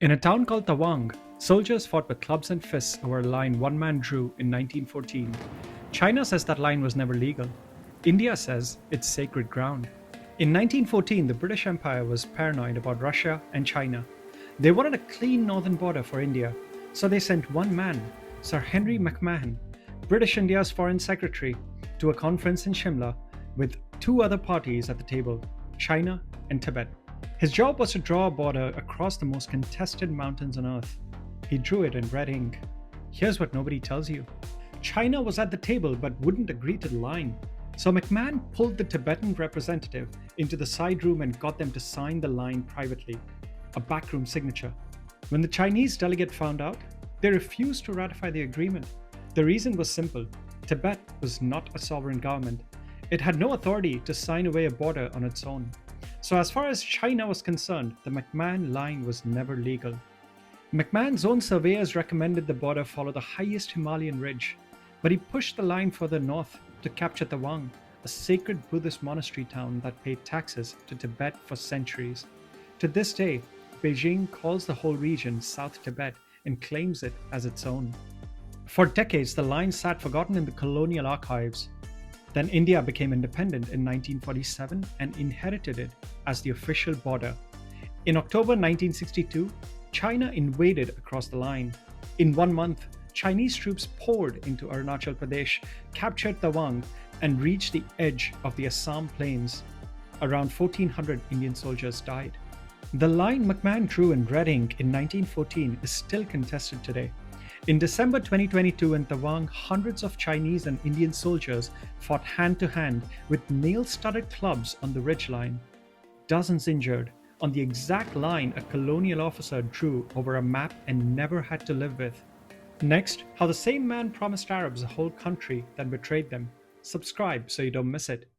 In a town called Tawang, soldiers fought with clubs and fists over a line one man drew in 1914. China says that line was never legal. India says it's sacred ground. In 1914, the British Empire was paranoid about Russia and China. They wanted a clean northern border for India, so they sent one man, Sir Henry McMahon, British India's foreign secretary, to a conference in Shimla with two other parties at the table, China and Tibet. His job was to draw a border across the most contested mountains on Earth. He drew it in red ink. Here's what nobody tells you: China was at the table but wouldn't agree to the line. So McMahon pulled the Tibetan representative into the side room and got them to sign the line privately, a backroom signature. When the Chinese delegate found out, they refused to ratify the agreement. The reason was simple: Tibet was not a sovereign government. It had no authority to sign away a border on its own. So, as far as China was concerned, the McMahon Line was never legal. McMahon's own surveyors recommended the border follow the highest Himalayan ridge, but he pushed the line further north to capture Tawang, a sacred Buddhist monastery town that paid taxes to Tibet for centuries. To this day, Beijing calls the whole region South Tibet and claims it as its own. For decades, the line sat forgotten in the colonial archives. Then India became independent in 1947 and inherited it as the official border. In October 1962, China invaded across the line. In 1 month, Chinese troops poured into Arunachal Pradesh, captured Tawang, and reached the edge of the Assam plains. Around 1,400 Indian soldiers died. The line McMahon drew in red ink in 1914 is still contested today. In December 2022 in Tawang, hundreds of Chinese and Indian soldiers fought hand to hand with nail-studded clubs on the ridgeline. Dozens injured on the exact line a colonial officer drew over a map and never had to live with. Next, how the same man promised Arabs a whole country, then betrayed them. Subscribe so you don't miss it.